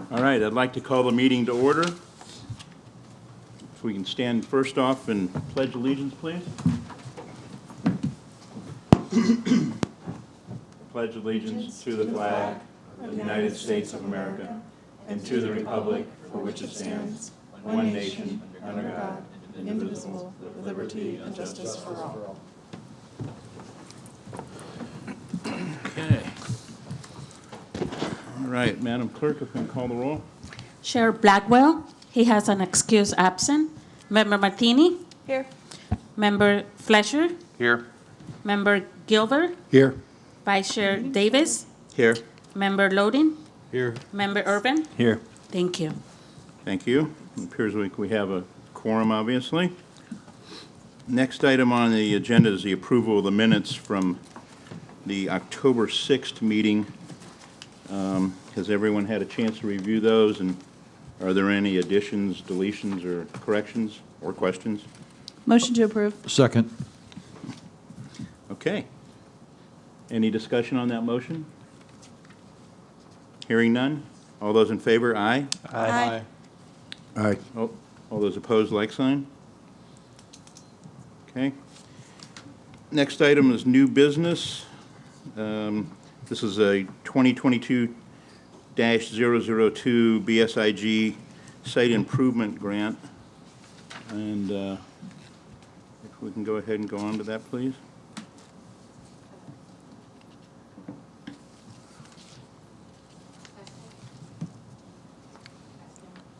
All right, I'd like to call the meeting to order. If we can stand first off and pledge allegiance, please. Pledge allegiance to the flag of the United States of America and to the republic for which it stands, one nation, under God, indivisible, with liberty and justice for all. Okay. All right, Madam Clerk, if you can call the roll. Chair Blackwell, he has an excuse absent. Member Martini? Here. Member Fletcher? Here. Member Gilbert? Here. Vice Chair Davis? Here. Member Loden? Here. Member Urban? Here. Thank you. Thank you. It appears we have a quorum, obviously. Next item on the agenda is the approval of the minutes from the October 6th meeting. Has everyone had a chance to review those, and are there any additions, deletions, or corrections or questions? Motion to approve. Second. Okay. Any discussion on that motion? Hearing none. All those in favor, aye. Aye. Aye. Oh, all those opposed, like sign. Okay. Next item is new business. This is a 2022-002 BSIG site improvement grant. And if we can go ahead and go on to that, please.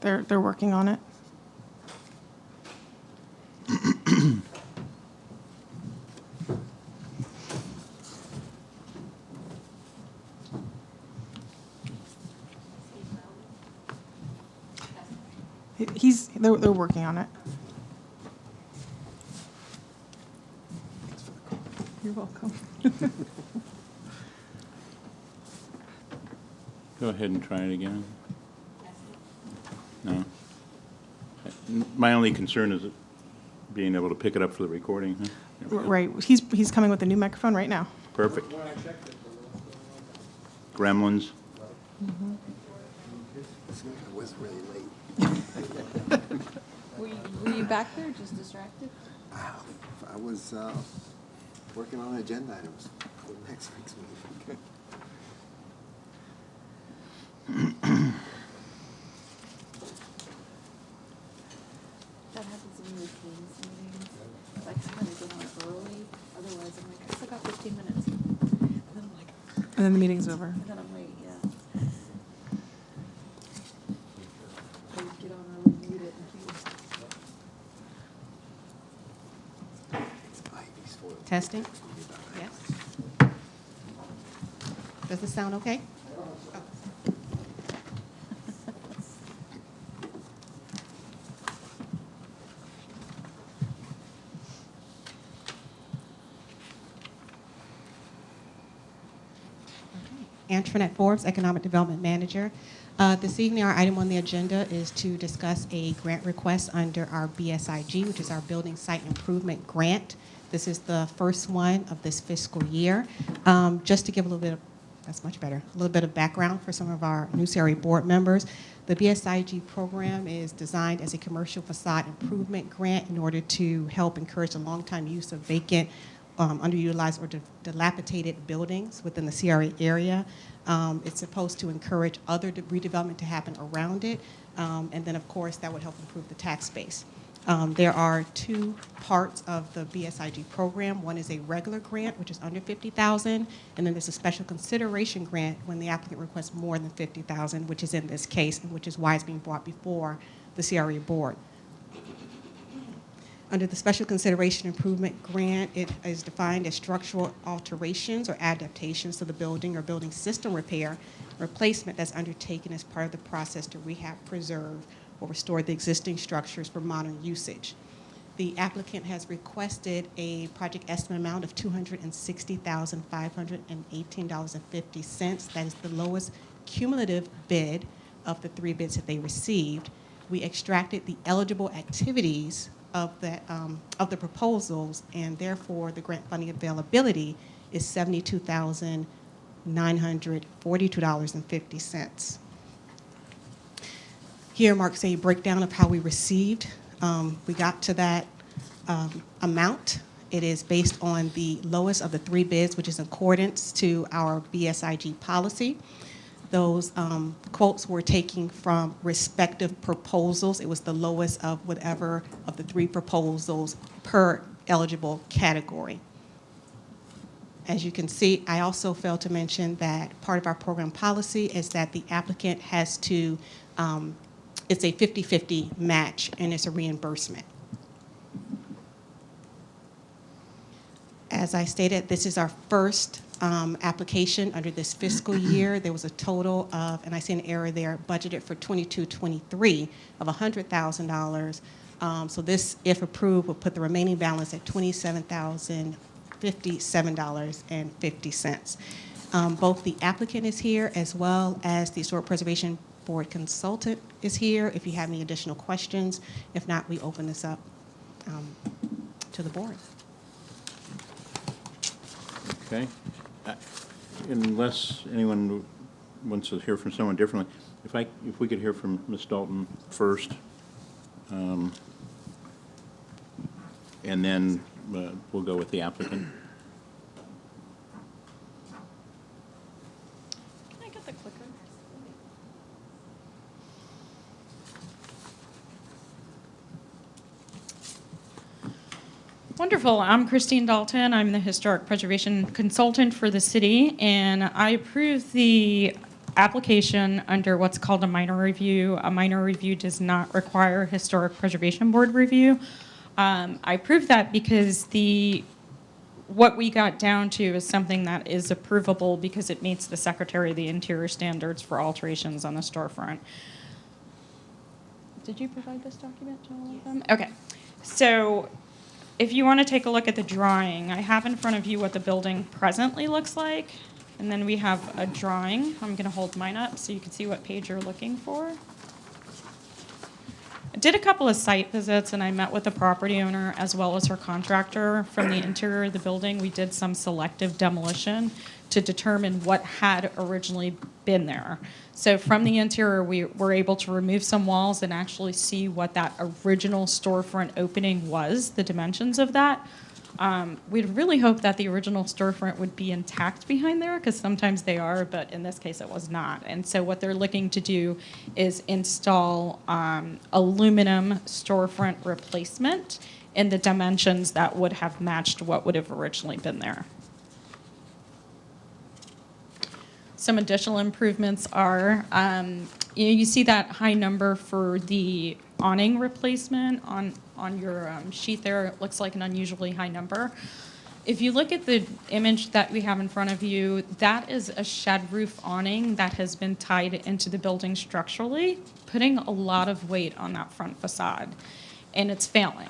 They're working on it. They're working on it. You're welcome. Go ahead and try it again. No. My only concern is being able to pick it up for the recording. Huh? There we go. Right. He's coming with a new microphone right now. Perfect. Gremlins. It was really late. Were you back there just distracted? I was working on agenda items for next week's meeting. That happens in routines meetings. Like sometimes I get on early, otherwise I'm like, I still got 15 minutes. And then I'm like, And then the meeting's over. and then I'm late, yeah. I get on early, mute it, and It's Ivy's fault. Testing? Yes. Does this sound okay? Antoinette Forbes, Economic Development Manager. This evening, our item on the agenda is to discuss a grant request under our BSIG, which is our Building Site Improvement Grant. This is the first one of this fiscal year. Just to give a little bit of, that's much better, a little bit of background for some of our new CRA board members. The BSIG program is designed as a commercial facade improvement grant in order to help encourage the long-time use of vacant, underutilized or dilapidated buildings within the CRA area. It's supposed to encourage other redevelopment to happen around it, and then of course that would help improve the tax base. There are two parts of the BSIG program. One is a regular grant, which is under $50,000, and then there's a special consideration grant when the applicant requests more than $50,000, which is in this case, and which is why it's being brought before the CRA board. Under the Special Consideration Improvement Grant, it is defined as structural alterations or adaptations to the building or building system repair, replacement that's undertaken as part of the process to rehab, preserve, or restore the existing structures for modern usage. The applicant has requested a project estimate amount of $260,518.50. That is the lowest cumulative bid of the 3 bids that they received. We extracted the eligible activities of the proposals, and therefore the grant funding availability is $72,942.50. Here marks a breakdown of how we received. We got to that amount. It is based on the lowest of the 3 bids, which is in accordance to our BSIG policy. Those quotes were taken from respective proposals. It was the lowest of whatever of the 3 proposals per eligible category. As you can see, I also failed to mention that part of our program policy is that the applicant has to, it's a 50-50 match and it's a reimbursement. As I stated, this is our first application under this fiscal year. There was a total of, and I see an error there, budgeted for 22-23 of $100,000. So this, if approved, will put the remaining balance at $27,057.50. Both the applicant is here as well as the Historic Preservation Board consultant is here if you have any additional questions. If not, we open this up to the board. Okay. Unless anyone wants to hear from someone differently, if we could hear from Ms. Dalton first, and then we'll go with the applicant. Can I get the clicker? Wonderful. I'm Christine Dalton. I'm the Historic Preservation Consultant for the city, and I approve the application under what's called a minor review. A minor review does not require Historic Preservation Board review. I approve that because what we got down to is something that is approvable because it meets the Secretary of the Interior standards for alterations on the storefront. Did you provide this document to all of them? Okay. So if you want to take a look at the drawing, I have in front of you what the building presently looks like. And then we have a drawing. I'm going to hold mine up so you can see what page you're looking for. I did a couple of site visits, and I met with the property owner as well as her contractor from the interior of the building. We did some selective demolition to determine what had originally been there. So from the interior, we were able to remove some walls and actually see what that original storefront opening was, the dimensions of that. We'd really hoped that the original storefront would be intact behind there, because sometimes they are, but in this case it was not. And so what they're looking to do is install aluminum storefront replacement in the dimensions that would have matched what would have originally been there. Some additional improvements are, you see that high number for the awning replacement on your sheet there. It looks like an unusually high number. If you look at the image that we have in front of you, that is a shed roof awning that has been tied into the building structurally, putting a lot of weight on that front facade, and it's failing.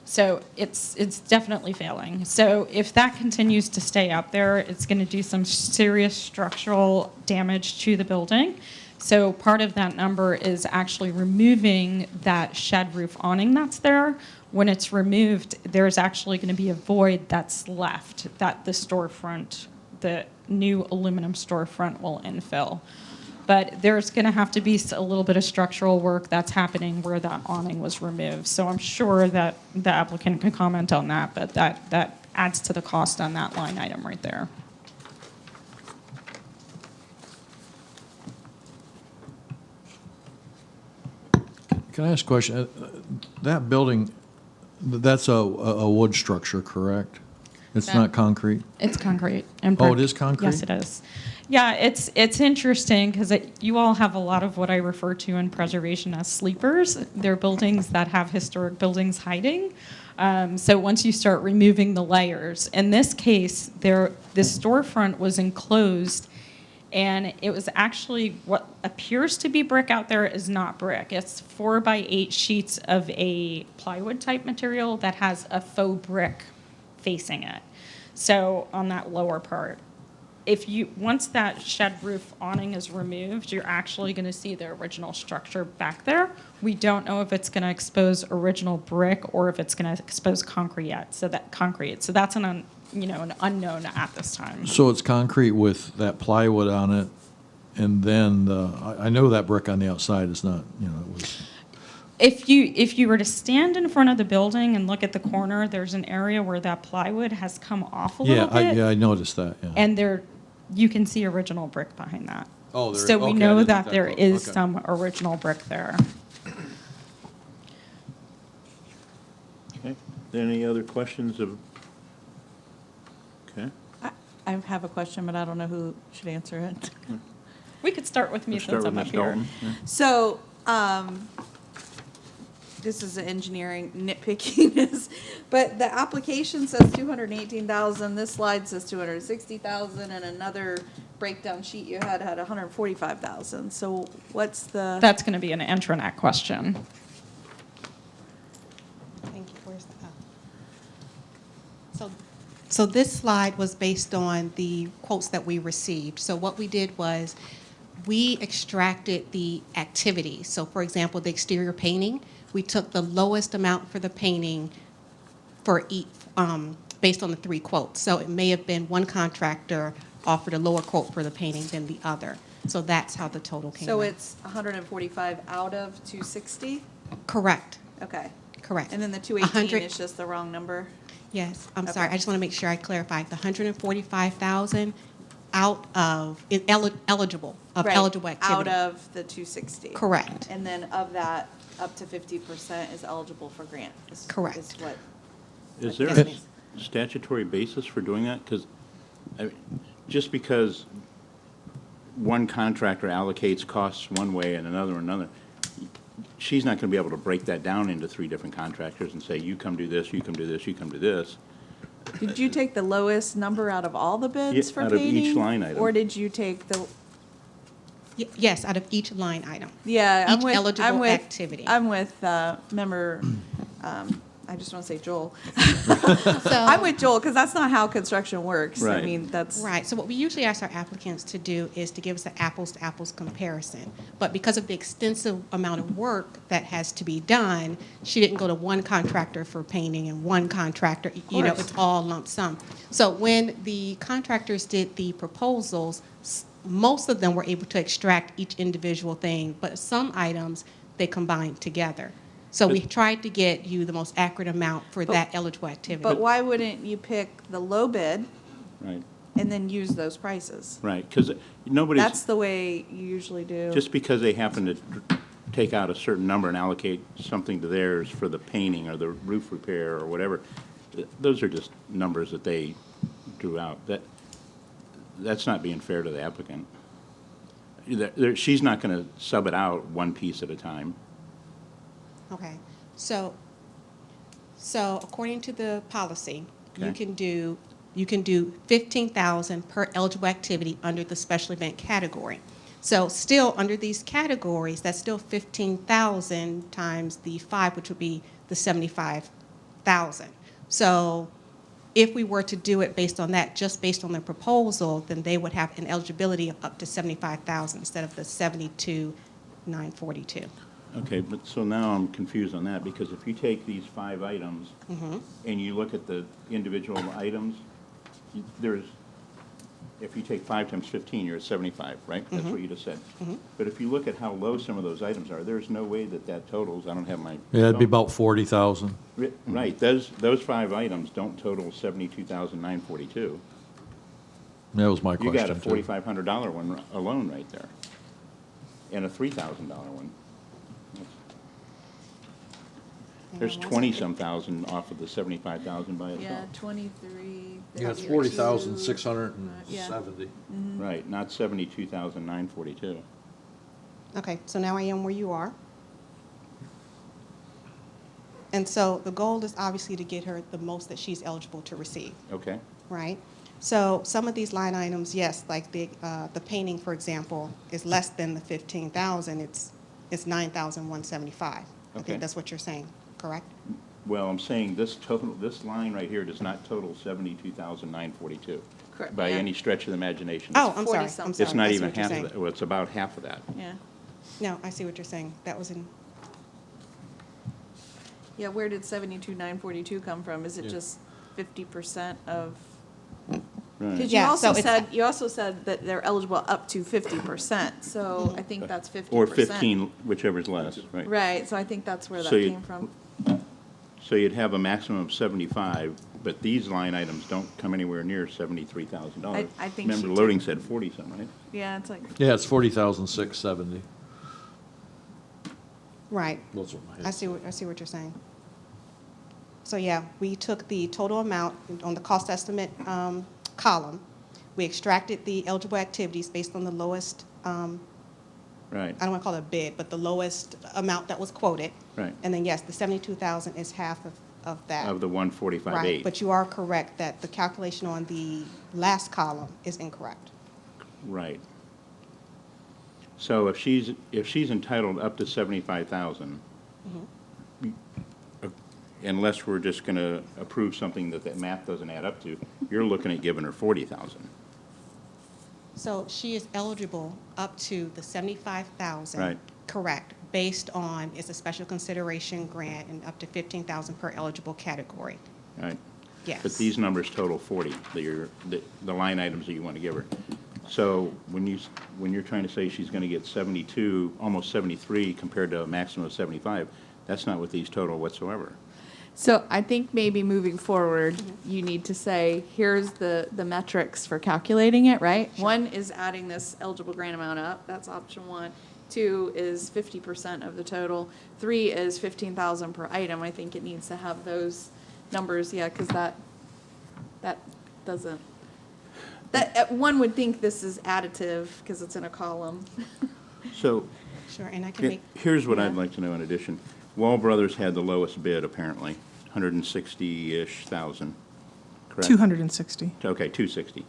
So it's definitely failing. So if that continues to stay up there, it's going to do some serious structural damage to the building. So part of that number is actually removing that shed roof awning that's there. When it's removed, there's actually going to be a void that's left that the storefront, the new aluminum storefront, will infill. But there's going to have to be a little bit of structural work that's happening where that awning was removed. So I'm sure that the applicant can comment on that, but that adds to the cost on that line item right there. Can I ask a question? That building, that's a wood structure, correct? It's No. not concrete? It's concrete. And Oh, brick. it is concrete? Yes, it is. Yeah, it's interesting because you all have a lot of what I refer to in preservation as sleepers. They're buildings that have historic buildings hiding. So once you start removing the layers, in this case, this storefront was enclosed, and it was actually what appears to be brick out there is not brick. It's 4x8 sheets of a plywood type material that has a faux brick facing it. So on that lower part, once that shed roof awning is removed, you're actually going to see the original structure back there. We don't know if it's going to expose original brick or if it's going to expose concrete. So that's an unknown at this time. So it's concrete with that plywood on it And then, I know that brick on the outside is not, it was, If you were to stand in front of the building and look at the corner, there's an area where that plywood has come off a little bit. I noticed that, yeah. And you can see original brick behind that. Oh, there is. So we Okay, I know didn't that look that there close. is Okay. some original brick there. Okay. Any other questions of? Okay. I have a question, but I don't know who should answer it. We could start with me Let's start since with I'm up Ms. here. Dalton. Yeah. So, this is an engineering nitpickiness, but the application says 218,000, this slide says 260,000, and another breakdown sheet you had 145,000. So what's the? That's going to be an intranet question. Thank you. Where's the, so this slide was based on the quotes that we received. So what we did was we extracted the activity. So for example, the exterior painting, we took the lowest amount for the painting for each, based on the 3 quotes. So it may have been one contractor offered a lower quote for the painting than the other. So that's how the total came out. So it's 145 out of 260? Correct, Okay. correct. And then the 218 100 is just the wrong number? Yes, I'm Okay. sorry, I just want to make sure I clarify. The 145,000 out of, eligible, of Right, eligible activity. Out of the 260? Correct. And then of that, up to 50% is eligible for grant? Correct. Is what? Is there Yes, a please. statutory basis for doing that? Because, just because one contractor allocates costs one way and another, she's not going to be able to break that down into 3 different contractors and say, you come do this, you come do this, you come do this. Did you take the lowest number out of all the bids Yeah, for out of painting? each line item. Or did you take the, Yes, out of each line item. yeah, I'm Each with, eligible I'm with, activity. I'm with, member, I just want to say Joel. I'm with Joel, because that's not how construction works. I Right. mean, that's. Right, so what we usually ask our applicants to do is to give us an apples-to-apples comparison. But because of the extensive amount of work that has to be done, she didn't go to one contractor for painting and one contractor, course. it's all lump sum. So when the contractors did the proposals, most of them were able to extract each individual thing, but some items, they combined together. So we tried to get you the most accurate amount for that eligible activity. But why wouldn't you pick the low bid Right, and then use those prices? right, because nobody's, That's the way you usually do. just because they happen to take out a certain number and allocate something to theirs for the painting or the roof repair or whatever, those are just numbers that they drew out. That's not being fair to the applicant. She's not going to sub it out one piece at a time. Okay, so according to the policy, you Okay. can do 15,000 per eligible activity under the special event category. So still, under these categories, that's still 15,000 times the 5, which would be the 75,000. So if we were to do it based on that, just based on the proposal, then they would have an eligibility of up to 75,000 instead of the 72,942. Okay, but so now I'm confused on that, because if you take these 5 items and you look at the individual items, if you take 5 times 15, you're at 75, right? That's what you just said. But if you look at how low some of those items are, there's no way that totals, I don't have my. Yeah, it'd be about 40,000. Right, those 5 items don't total 72,942. That was my You question, got a too. $4,500 one alone right there, and a $3,000 one. There's 20-some thousand off of the 75,000 by Yeah, itself. 23. Yeah, it's 32, 40,670. Right, not 72,942. Okay, so now I am where you are. And so the goal is obviously to get her the most that she's eligible to receive, Okay, right? So some of these line items, yes, like the painting, for example, is less than the 15,000. It's 9,175. I Okay. think that's what you're saying, correct? well, I'm saying this line right here does not total 72,942 Correct, by yeah. any stretch of the imagination. Oh, I'm sorry, 40-something. I'm sorry. It's not I see even what you're half of saying. that, well, it's about half of that. Yeah. No, I see what you're saying. That was in, Yeah, where did 72,942 come from? Is it Yeah. just 50% of? Right. Because Yeah, so you also said that they're eligible up to 50%, so I think that's 50%. Or 15, whichever's less, right? Right, so I think that's where that So you- came from. So you'd have a maximum of 75, but these line items don't come anywhere near $73,000. I think Remember, she loading said 40-something, right? Yeah, it's like, Yeah, it's 40,670. Right. Those are my I see what you're saying. So yeah, we took the total amount on the cost estimate column. We extracted the eligible activities based on the lowest, Right, I don't want to call it a bid, but the lowest amount that was quoted. right. And then, yes, the 72,000 is half of that. Of the 145.8. Right, but you are correct that the calculation on the last column is incorrect. Right. So if she's entitled up to 75,000, unless we're just going to approve something that math doesn't add up to, you're looking at giving her 40,000. So she is eligible up to the 75,000. Right. Correct, based on, it's a special consideration grant and up to 15,000 per eligible category. Right? Yes. But these numbers total 40, the line items that you want to give her. So when you're trying to say she's going to get 72, almost 73 compared to a maximum of 75, that's not what these total whatsoever. so I think maybe moving forward, you need to say, here's the metrics for calculating it, right? One is adding this eligible grant amount up, that's option one. Two is 50% of the total. Three is 15,000 per item. I think it needs to have those numbers, yeah, because that doesn't, one would think this is additive because it's in a column. So Sure, and I can make, here's what Yeah. I'd like to know in addition. Wall Brothers had the lowest bid, apparently, 160-ish thousand, correct? 260. Okay, 260.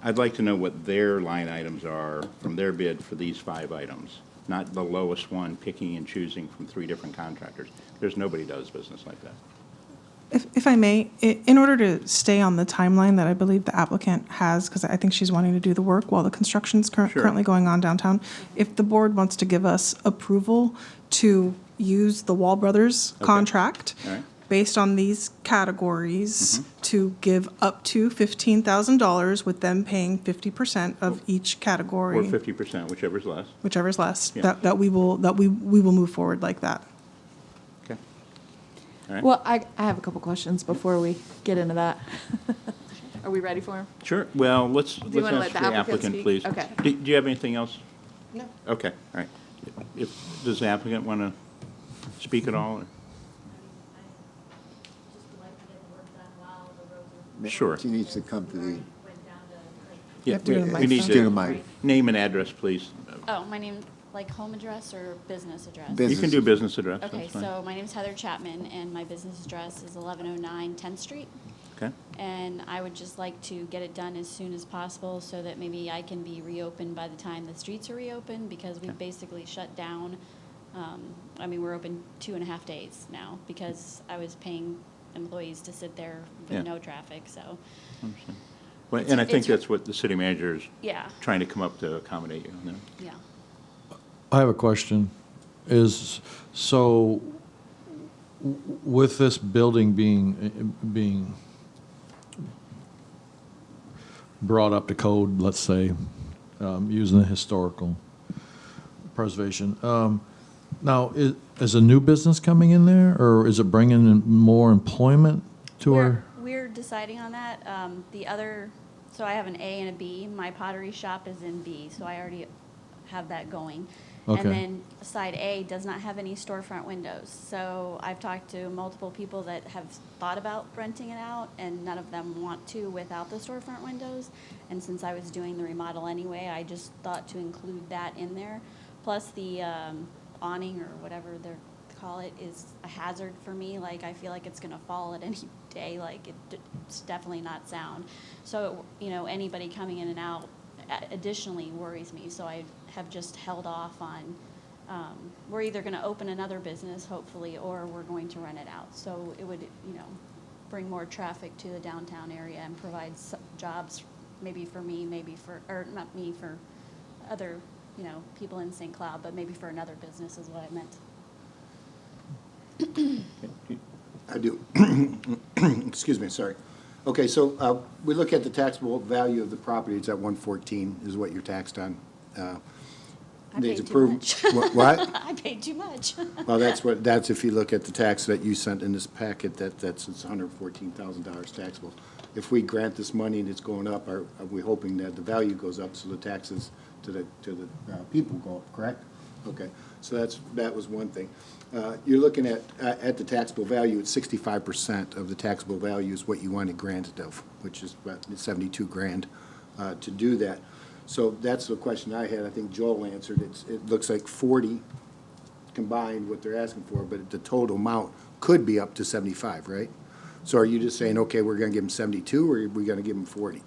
I'd like to know what their line items are from their bid for these 5 items, not the lowest one picking and choosing from 3 different contractors. There's nobody does business like that. If I may, in order to stay on the timeline that I believe the applicant has, because I think she's wanting to do the work while the construction's Sure. currently going on downtown, if the board wants to give us approval to use the Wall Brothers Okay. contract All right. based on these categories to give up to $15,000 with them paying 50% of each Or category, 50%, whichever's less. whichever's less, Yeah. that we will move forward like that. Okay. All right. Well, I have a couple questions before we get into that. Are we ready for them? Sure. Well, let's you wanna ask let the the applicant applicant, speak? please. Okay. Do you have anything else? no, Okay, all right. Does the applicant want to speak at all? or- Sure. She needs to come to the, Yeah, have to go to the we need just get a mic. name and address, please. Oh, my name, like home address or business address? You can do business address, Okay, that's fine. so my name's Heather Chapman, and my business address is 1109 10th Street. Okay, And I would just like to get it done as soon as possible so that maybe I can be reopened by the time the streets are reopened, because we've basically shut down. I mean, we're open 2.5 days now because I was paying employees to sit there Yeah. with no traffic, so, understand. Well, and I think it's- that's what the city manager is yeah, trying to come up to accommodate you on that. yeah. I have a question. With this building being brought up to code, let's say, using the historical preservation, now, is a new business coming in there, or is it bringing in more employment to our? We're deciding on that. So I have an A and a B. My pottery shop is in B, so I already have that going. Okay. And then side A does not have any storefront windows. So I've talked to multiple people that have thought about renting it out, and none of them want to without the storefront windows. And since I was doing the remodel anyway, I just thought to include that in there. Plus the awning, or whatever they call it, is a hazard for me. Like, I feel like it's gonna fall at any day. Like, it's definitely not sound. So, anybody coming in and out additionally worries me. So I have just held off on, we're either gonna open another business, hopefully, or we're going to rent it out. So it would, bring more traffic to the downtown area and provide jobs, maybe for me, or not me, for other, people in St. Cloud, but maybe for another business is what I meant. I do. Excuse me, sorry. Okay, so we look at the taxable value of the property, it's at 114 is what you're taxed on. I Needs paid too approval- much. What? I paid too much. Well, that's if you look at the tax that you sent in this packet, that's it's $114,000 taxable. If we grant this money and it's going up, are we hoping that the value goes up so the taxes to the people go up, correct? Okay, so that was one thing. You're looking at the taxable value, it's 65% of the taxable value is what you wanted granted of, which is about 72 grand to do that. So that's the question I had. I think Joel answered. It looks like 40 combined what they're asking for, but the total amount could be up to 75, right? So are you just saying, okay, we're going to give them 72, or are we going to give them 40?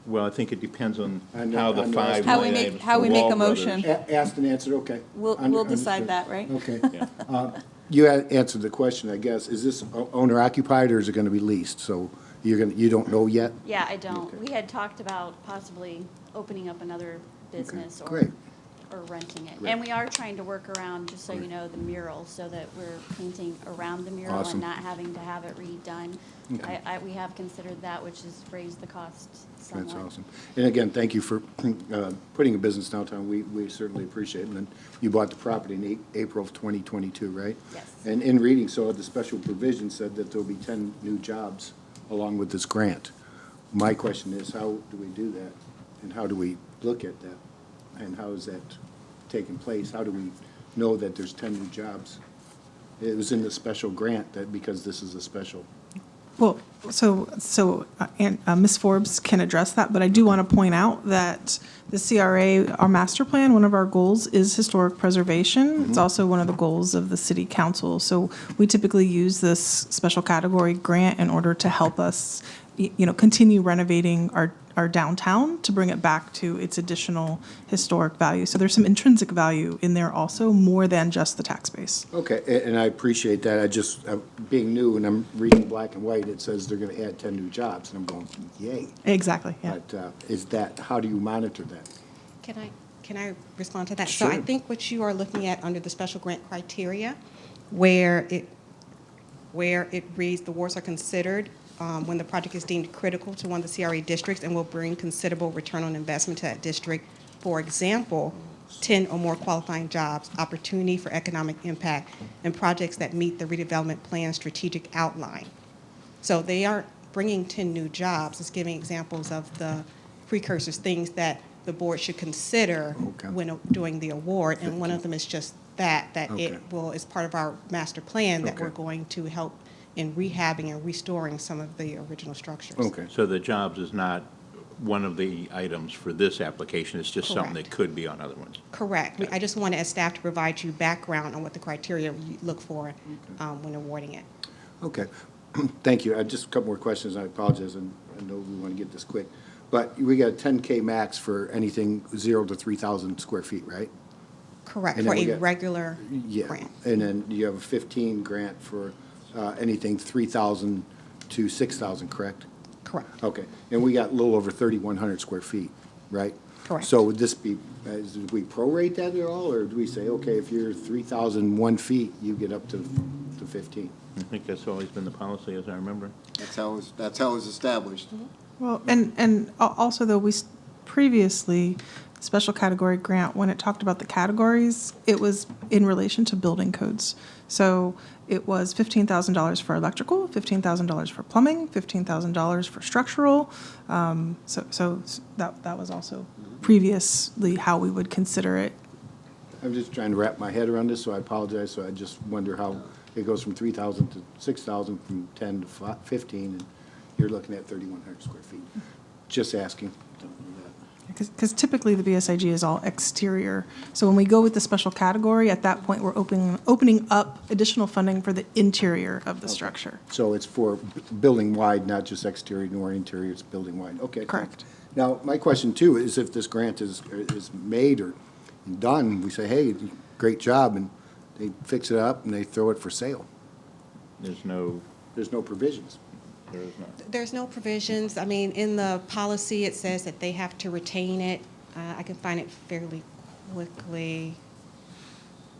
Well, I think it depends on I know- how the I know. five How we line make- items how for we make Wall a motion. Brothers. Asked and answered, okay. We'll decide Understood. that, right? Okay. Yeah. You answered the question, I guess. Is this owner occupied, or is it going to be leased? So you don't know yet? Yeah, I don't. Okay. We had talked about possibly opening up another business great. or renting it. Great. And we are trying to work around, just so you know, the mural, so that we're painting around the mural Awesome. and not having to have it redone. Okay. We have considered that, which has raised the cost somewhat. That's awesome. And again, thank you for putting a business downtown. We certainly appreciate it. And you bought the property in April of 2022, right? Yes. And in reading, so the special provision said that there'll be 10 new jobs along with this grant. My question is, how do we do that? And how do we look at that? And how is that taking place? How do we know that there's 10 new jobs? It was in the special grant that, because this is a special. Well, Ms. Forbes can address that, but I do want to point out that the CRA, our master plan, one of our goals is historic preservation. It's also one of the goals of the city council. So we typically use this special category grant in order to help us, continue renovating our downtown to bring it back to its additional historic value. So there's some intrinsic value in there also, more than just the tax base. Okay, and I appreciate that. I just, being new, and I'm reading black and white, it says they're going to add 10 new jobs, and I'm going, yay. Exactly, yeah. But how do you monitor that? Can I respond to that? So I Sure. think what you are looking at under the special grant criteria, where it reads, the awards are considered when the project is deemed critical to one of the CRA districts and will bring considerable return on investment to that district. For example, 10 or more qualifying jobs, opportunity for economic impact, and projects that meet the redevelopment plan strategic outline. So they aren't bringing 10 new jobs. It's giving examples of the precursors, things that the board should consider Okay. when doing the award. And one of them is just that Okay. it will, is part of our master plan, that Okay. we're going to help in rehabbing and restoring some of the original structures. Okay. So the jobs is not one of the items for this application, it's just something that Correct. could be on other ones. Correct. I just wanted, as staff, to provide you background on what the criteria you look for when awarding it. Okay, thank you. Just a couple more questions. I apologize, and I know we want to get this quick. But we got a 10K max for anything 0 to 3,000 square feet, right? Correct, And for then we a got- regular Yeah. grant. And then you have a 15 grant for anything 3,000 to 6,000, correct? Correct. Okay, and we got a little over 3,100 square feet, right? Correct. So would this be, do we prorate that at all, or do we say, okay, if you're 3,001 feet, you get up to 15? I think that's always been the policy, as I remember. That's how it was established. Well, and also, though, previously, special category grant, when it talked about the categories, it was in relation to building codes. So it was $15,000 for electrical, $15,000 for plumbing, $15,000 for structural. So that was also previously how we would consider it. I'm just trying to wrap my head around this, so I apologize. So I just wonder how it goes from 3,000 to 6,000, from 10 to 15, and you're looking at 3,100 square feet. Just asking. Because typically the BSIG is all exterior. So when we go with the special category, at that point, we're opening up additional funding for the interior of the structure. So it's for building wide, not just exterior nor interior, it's building wide. Okay. Correct. Now, my question too is, if this grant is made or done, we say, hey, great job, and they fix it up and they throw it for sale. There's no provisions. There is not. There's no provisions. I mean, in the policy, it says that they have to retain it. I can find it fairly quickly.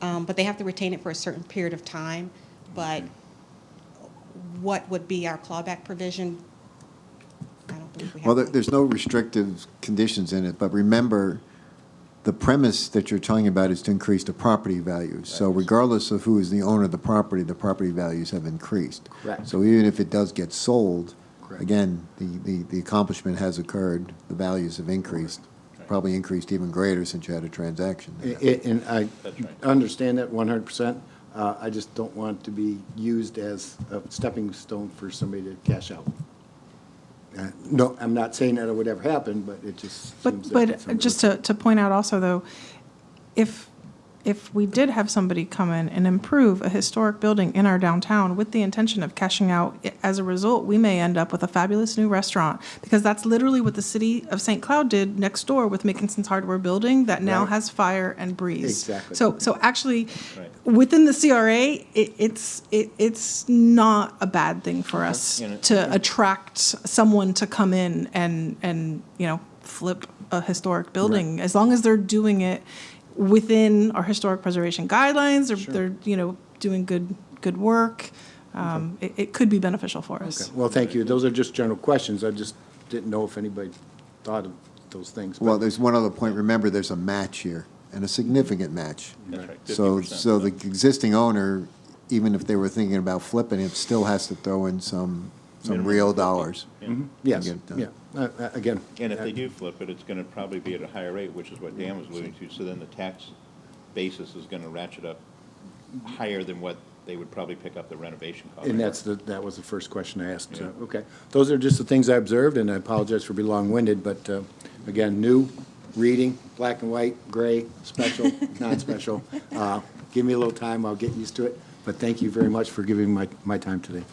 But they have to retain it for a certain period of time. But what would be our clawback provision? if we have Well, to. there's no restrictive conditions in it, but remember, the premise that you're talking about is to increase the property values. So regardless of who is the owner of the property values have increased. Correct. So even if it does get sold, Correct. again, the accomplishment has occurred, the values have increased, probably increased even greater since you had a transaction. And I That's right. understand that 100%. I just don't want it to be used as a stepping stone for somebody to cash out. No, I'm not saying that it would ever happen, but it just seems that it's But just to point out also, though, if we did have somebody come in and improve a historic building in our downtown with the intention of cashing out, as a result, we may end up with a fabulous new restaurant, because that's literally what the city of St. Cloud did next door with Mickinson's Hardware Building that now Right. has fire and breeze. Exactly. So actually, Right. within the CRA, it's not a bad thing for us And it- to attract someone to come in and flip a historic building, as long as they're doing it within our historic preservation guidelines, they're doing good work. It could be beneficial for us. Okay, well, thank you. Those are just general questions. I just didn't know if anybody thought of those things. Well, but- there's one other point. Remember, there's a match here, and a significant match. That's right, So 50%. the existing owner, even if they were thinking about flipping it, still has to throw in some Minimum real 50. dollars. Yeah. Yes, get it done. yeah. Again. And if they do flip it, it's going to probably be at a higher rate, which is what Dan was alluding to, so then the tax basis is going to ratchet up higher than what they would probably pick up the renovation cost. And that was the first question I asked. Okay. Those are just the things I observed, and I apologize for being long-winded, but again, new, reading, black and white, gray, special, non-special. Give me a little time, I'll get used to it. But thank you very much for giving my time today.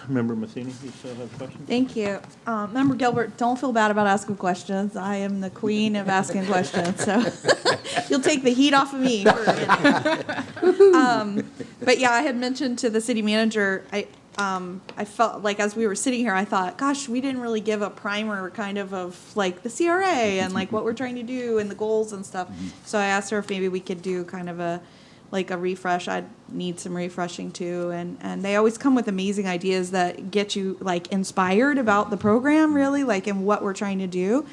Member Matheny, you still have a question? Thank you. Member Gilbert, don't feel bad about asking questions. I am the queen of asking questions, so you'll take the heat off of me for a minute. But yeah, I had mentioned to the city manager, I felt like as we were sitting here, I thought, gosh, we didn't really give a primer kind of like the CRA and like what we're trying to do and the goals and stuff. So I asked her if maybe we could do kind of a refresh. I'd need some refreshing too. And they always come with amazing ideas that get you like inspired about the program really, like and what we're trying to do.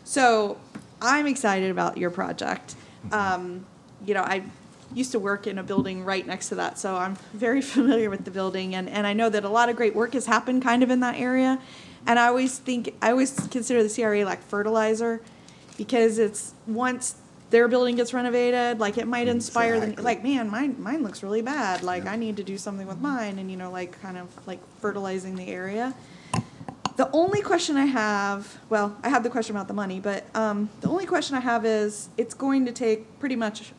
So I'm excited about your project. I used to work in a building right next to that, so I'm very familiar with the building, and I know that a lot of great work has happened kind of in that area. And I always consider the CRA like fertilizer, because it's once their building gets renovated, like it might inspire them, like, man, mine looks really bad, like I need to do something with mine, and like kind of like fertilizing the area. The only question I have, well, I had the question about the money, but the only question I have is, it's going to take pretty much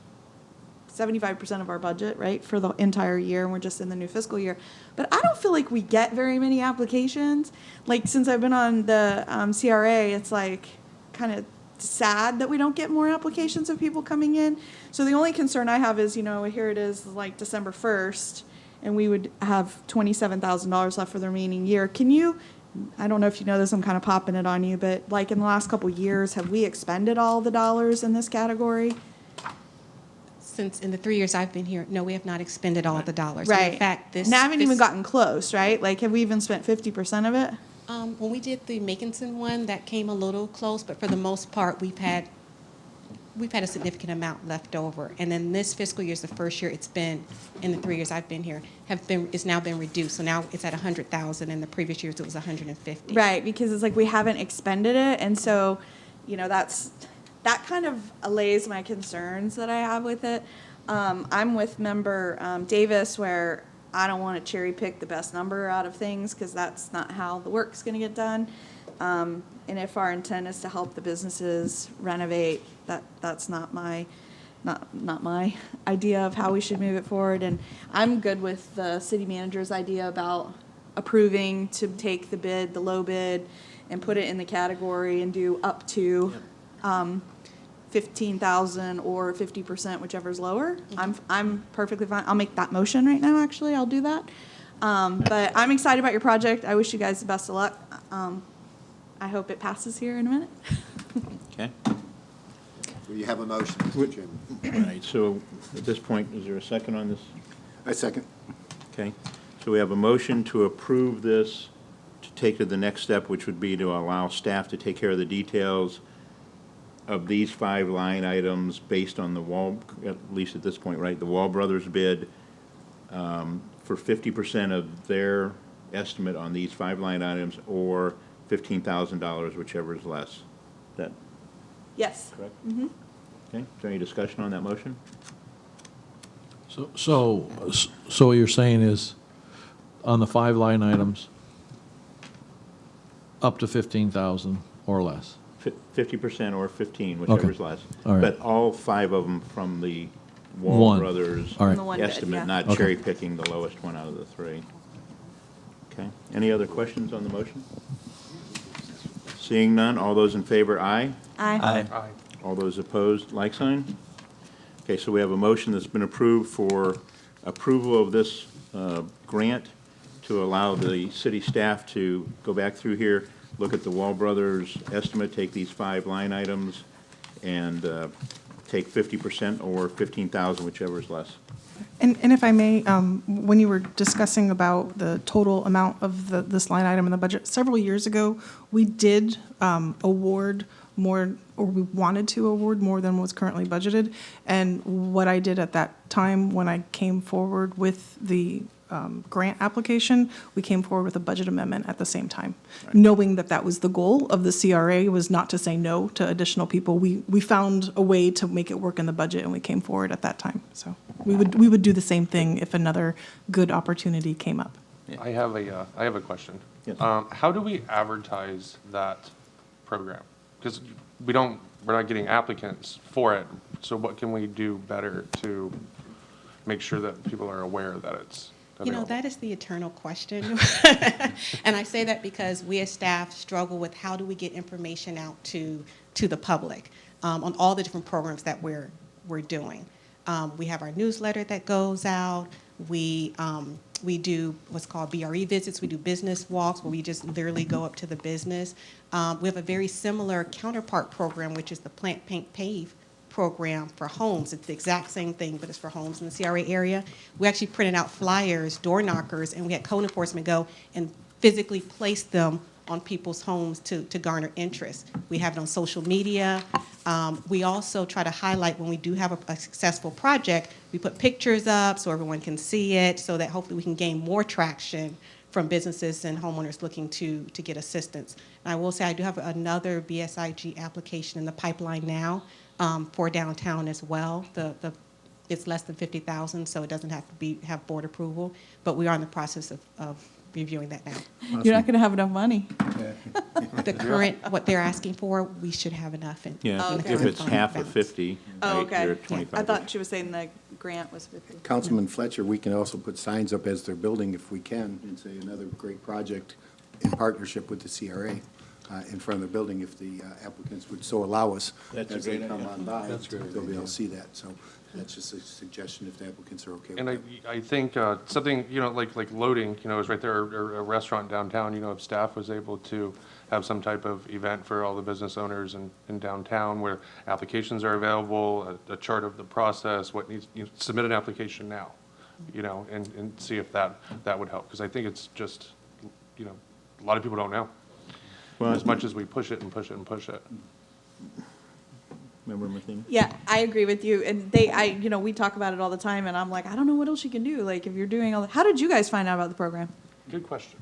75% of our budget, right, for the entire year, and we're just in the new fiscal year. But I don't feel like we get very many applications. Like, since I've been on the CRA, it's like kind of sad that we don't get more applications of people coming in. So the only concern I have is, here it is, like December 1st, and we would have $27,000 left for the remaining year. Can you, I don't know if you know this, I'm kind of popping it on you, but like in the last couple of years, have we expended all the dollars in this category? Since in the 3 years I've been here, no, we have not expended all the dollars. Right. In fact, this. And I haven't even this- gotten close, right? Like, have we even spent 50% of it? When we did the Mickinson one, that came a little close, but for the most part, we've had a significant amount left over. And then this fiscal year is the first year it's been, in the 3 years I've been here, it's now been reduced. So now it's at 100,000, and the previous years it was 150. Right, because it's like we haven't expended it, and so, that kind of allays my concerns that I have with it. I'm with member Davis, where I don't want to cherry pick the best number out of things, because that's not how the work's going to get done. And if our intent is to help the businesses renovate, that's not my idea of how we should move it forward. And I'm good with the city manager's idea about approving to take the bid, the low bid, and put it in the category and do up to 15,000 or 50%, whichever's lower. I'm perfectly fine. I'll make that motion right now, actually. I'll do that. But I'm excited about your project. I wish you guys the best of luck. I hope it passes here in a minute. Okay. Well, you have a motion, Mr. Chairman. All right, so at this point, is there a second on this? I second. Okay, so we have a motion to approve this take to the next step, which would be to allow staff to take care of the details of these 5 line items based on the Wall, at least at this point, right, the Wall Brothers bid, for 50% of their estimate on these 5 line items, or $15,000, whichever is less. Is that Yes. correct? Mm-hmm. Okay, is there any discussion on that motion? So what you're saying is, on the 5 line items, up to 15,000 or less? 50% or 15, whichever is less. All right. But all 5 of them from the Wall One. Brothers All right. The one bid, estimate, yeah. not Okay. cherry picking the lowest one out of the 3. Okay, any other questions on the motion? Seeing none, all those in favor, aye. Aye. All those opposed, like sign. Okay, so we have a motion that's been approved for approval of this grant to allow the city staff to go back through here, look at the Wall Brothers estimate, take these 5 line items, and take 50% or 15,000, whichever is less. And if I may, when you were discussing about the total amount of this line item in the budget, several years ago, we did award more, or we wanted to award more than was currently budgeted. And what I did at that time, when I came forward with the grant application, we came forward with a budget amendment at the same time. Knowing that that was the goal of the CRA, was not to say no to additional people. We found a way to make it work in the budget, and we came forward at that time. So we would do the same thing if another good opportunity came up. I have a question. Yes. How do we advertise that program? Because we're not getting applicants for it. So what can we do better to make sure that people are aware that it's available? That is the eternal question. And I say that because we as staff struggle with how do we get information out to the public on all the different programs that we're doing. We have our newsletter that goes out. We do what's called BRE visits. We do business walks where we just literally go up to the business. We have a very similar counterpart program, which is the Plant, Paint, Pave program for homes. It's the exact same thing, but it's for homes in the CRA area. We actually printed out flyers, door knockers, and we had code enforcement go and physically place them on people's homes to garner interest. We have it on social media. We also try to highlight when we do have a successful project, we put pictures up so everyone can see it, so that hopefully we can gain more traction from businesses and homeowners looking to get assistance. And I will say I do have another BSIG application in the pipeline now for downtown as well. It's less than 50,000, so it doesn't have to have board approval, but we are in the process of reviewing that now. You're not going to have enough money. The current, what they're asking for, we should have enough in. Yeah, in the if current it's fund half of balance. 50, Oh, right, okay. you're at 25. I thought she was saying the grant was 50. Councilman Fletcher, we can also put signs up as they're building if we can, and say another great project in partnership with the CRA in front of the building, if the applicants would so allow us. That's a as they great come idea. on by, That's a great they'll be able idea. to see that. So that's just a suggestion if the applicants are okay with And that. I think something, like loading, is right there, or a restaurant downtown, if staff was able to have some type of event for all the business owners in downtown where applications are available, a chart of the process, what needs, submit an application now, and see if that would help. Because I think it's just, a lot of people don't know. Well, As much as we push it and push it and push it. Remember, Martina? Yeah, I agree with you. And we talk about it all the time, and I'm like, I don't know what else you can do. Like, if you're doing all that. How did you guys find out about the program? Good question.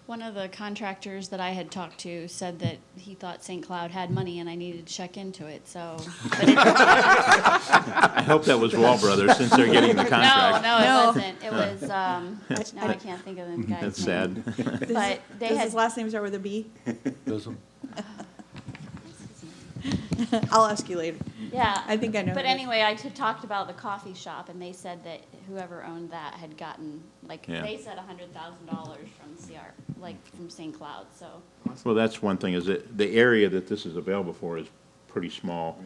One of the contractors that I had talked to said that he thought St. Cloud had money and I needed to check into it, so. But I hope that was Wall Brothers, since they're getting the No, contract. no, No. it wasn't. It was, now I can't think of the guy's name. That's sad. But they Does had, his last name start with a B? Doesn't- I'll ask you later. yeah. I think I know But who it is. anyway, I talked about the coffee shop, and they said that whoever owned that had gotten, Yeah. they said $100,000 from from St. Cloud, so. Well, that's one thing, is that the area that this is available for is pretty small,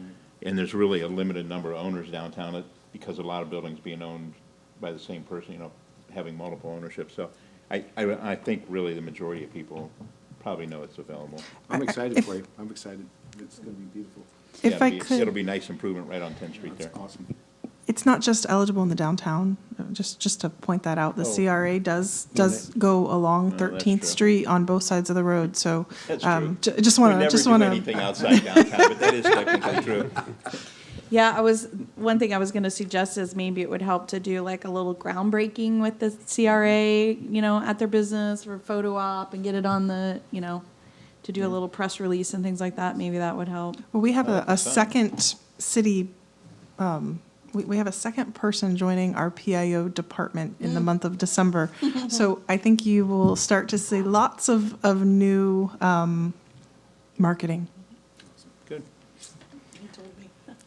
and there's really a limited number of owners downtown, because a lot of buildings being owned by the same person, having multiple ownership. So I think really the majority of people probably know it's available. I'm excited for you. I'm excited. It's going to be beautiful. If Yeah, I it'll could. be a nice improvement right on 10th Street there. That's awesome. It's not just eligible in the downtown, just to point that out. The Oh. CRA does go along No, that's 13th true. Street on both sides of the road, so. That's true. Just We want never to, do anything outside downtown, but that is technically true. Yeah, one thing I was gonna suggest is maybe it would help to do like a little groundbreaking with the CRA, at their business for photo op and get it on the, to do a little press release and things like that. Maybe that would help. well, we have like a the sign. second city, we have a second person joining our PIO department in the month of December. So I think you will start to see lots of new marketing. Good.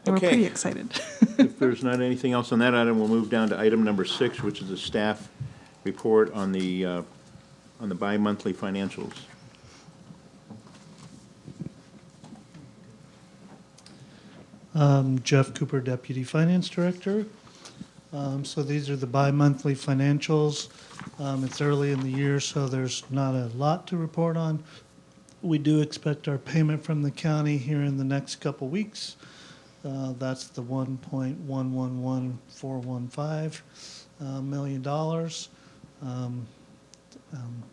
And we're Okay. pretty excited. If there's not anything else on that item, we'll move down to item number 6, which is the staff report on the bi-monthly financials. Jeff Cooper, Deputy Finance Director. So these are the bi-monthly financials. It's early in the year, so there's not a lot to report on. We do expect our payment from the county here in the next couple weeks. That's the $1.111415 million.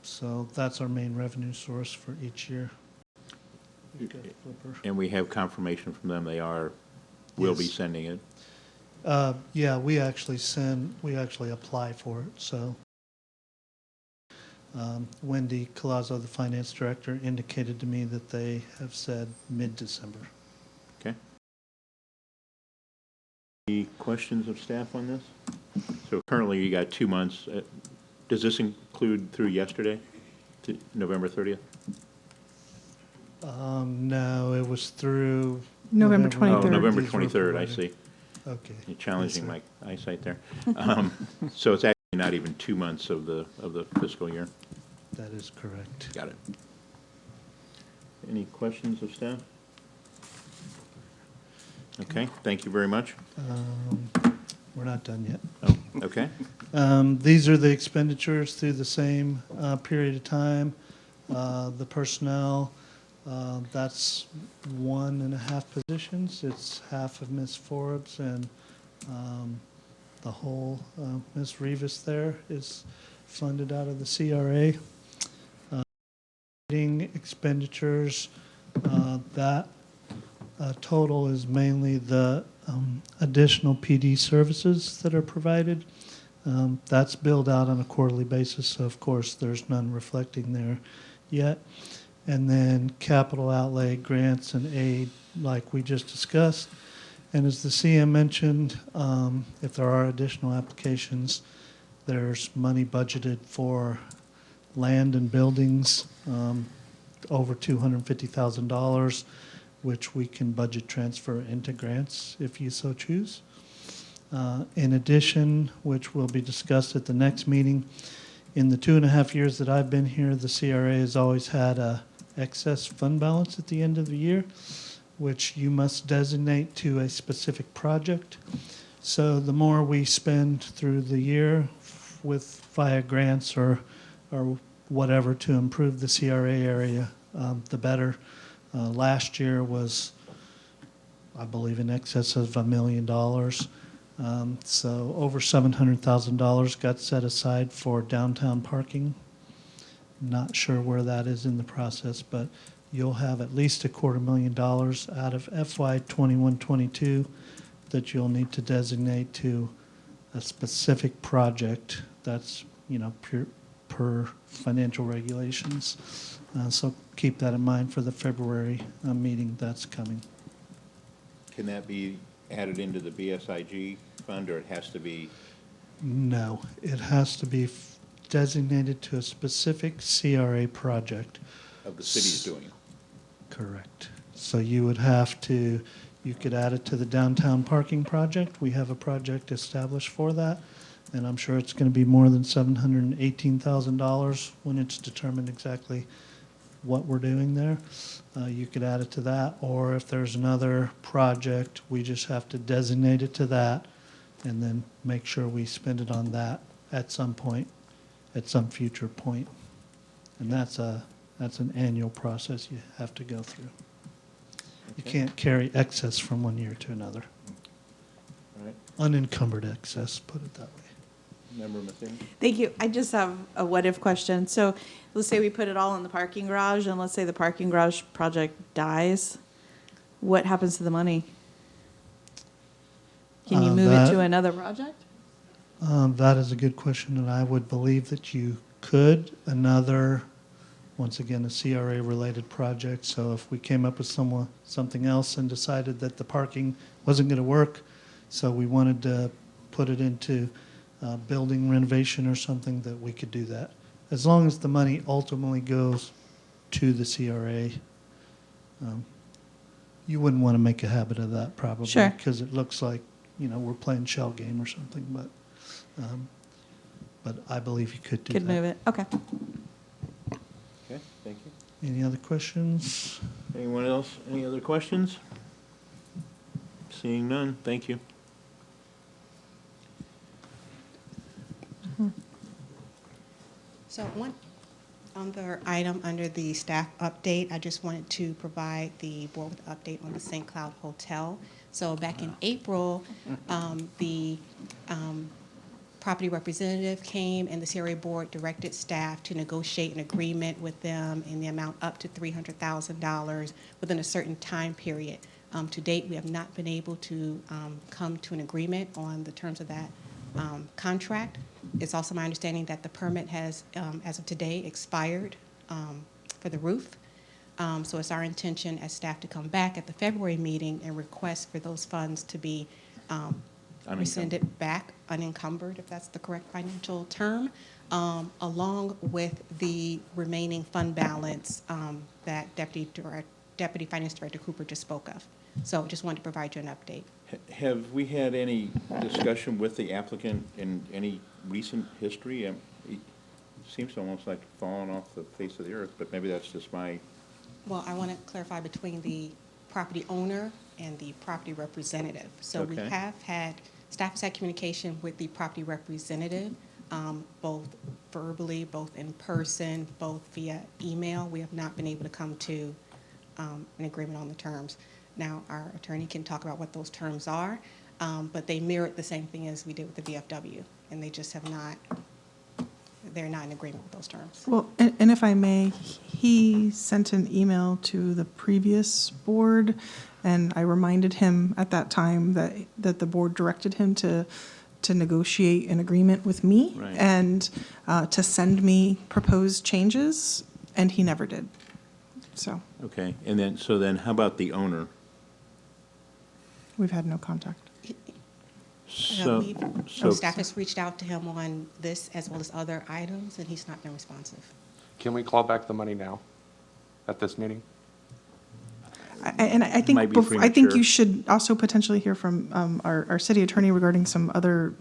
So that's our main revenue source for each year. Flipper. And we have confirmation from them will be Yes. sending it. Yeah, we actually apply for it, so. Wendy Colazzo, the finance director, indicated to me that they have said mid-December. Okay. Any questions of staff on this? So currently you got 2 months. Does this include through yesterday, to November 30th? No, it was through. November Oh, 23rd. November These were 23rd, I provided. see. Okay. You're challenging Yes, my eyesight there. So it's actually not even 2 months of the fiscal year. That is correct. Got it. Any questions of staff? Okay, thank you very much. We're not done yet. Oh, okay. These are the expenditures through the same period of time. The personnel, that's 1.5 positions. It's half of Ms. Forbes and the whole Ms. Rivas there is funded out of the CRA. Expenditures, that total is mainly the additional PD services that are provided. That's billed out on a quarterly basis, so of course there's none reflecting there yet. And then capital outlay, grants and aid, like we just discussed. And as the CM mentioned, if there are additional applications, there's money budgeted for land and buildings, over $250,000, which we can budget transfer into grants if you so choose. In addition, which will be discussed at the next meeting, in the 2.5 years that I've been here, the CRA has always had a excess fund balance at the end of the year, which you must designate to a specific project. So the more we spend through the year via grants or whatever to improve the CRA area, the better. Last year was, I believe, in excess of $1 million. So over $700,000 got set aside for downtown parking. Not sure where that is in the process, but you'll have at least $250,000 out of FY 21-22 that you'll need to designate to a specific project that's, per financial regulations. So keep that in mind for the February meeting that's coming. Can that be added into the BSIG fund, or it has to be? No, it has to be designated to a specific CRA project. Of the city's doing it? Correct. So you would have to, you could add it to the downtown parking project. We have a project established for that, and I'm sure it's going to be more than $718,000 when it's determined exactly what we're doing there. You could add it to that, or if there's another project, we just have to designate it to that and then make sure we spend it on that at some point, at some future point. And that's an annual process you have to go through. You Okay. can't carry excess from one year to another. All right. unencumbered excess, put it that way. Member Matheny? Thank you. I just have a what-if question. So let's say we put it all in the parking garage, and let's say the parking garage project dies. What happens to the money? Can you move it to another project? That is a good question, and I would believe that you could. Once again, a CRA-related project. So if we came up with something else and decided that the parking wasn't going to work, so we wanted to put it into building renovation or something, that we could do that. As long as the money ultimately goes to the CRA. You wouldn't want to make a habit of that probably. Sure. Because it looks like, we're playing shell game or something, but I believe you could do that. Could move it. Okay. Okay, thank you. Any other questions? Anyone else? Any other questions? Seeing none, thank you. So one other item under the staff update, I just wanted to provide the board with an update on the St. Cloud Hotel. So back in April, the property representative came and the CRA board directed staff to negotiate an agreement with them in the amount up to $300,000 within a certain time period. To date, we have not been able to come to an agreement on the terms of that contract. It's also my understanding that the permit has, as of today, expired for the roof. So it's our intention as staff to come back at the February meeting and request for those funds to be rescinded back, unencumbered, if that's the correct financial term, along with the remaining fund balance that Deputy Finance Director Cooper just spoke of. So just wanted to provide you an update. Have we had any discussion with the applicant in any recent history? It seems almost like fallen off the face of the earth, but maybe that's just my... Well, I want to clarify between the property owner and the property representative. So we Okay. have had, staff has had communication with the property representative, both verbally, both in person, both via email. We have not been able to come to an agreement on the terms. Now, our attorney can talk about what those terms are, but they mirrored the same thing as we did with the VFW, and they just have not, they're not in agreement with those terms. Well, and if I may, he sent an email to the previous board, and I reminded him at that time that the board directed him to negotiate an agreement with me Right. and to send me proposed changes, and he never did. So Okay, and then, so then how about the owner? we've had no contact. So, Staff has reached out to him on this as well as other items, and he's not been responsive. Can we claw back the money now at this meeting? I think, Might be I think premature. you should also potentially hear from our city attorney regarding some other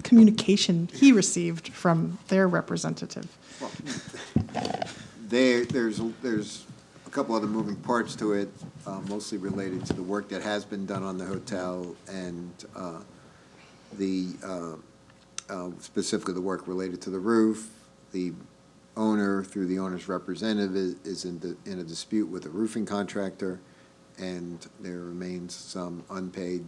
communication he received from their representative. There's a couple other moving parts to it, mostly related to the work that has been done on the hotel and specifically the work related to the roof. The owner, through the owner's representative, is in a dispute with a roofing contractor, and there remains some unpaid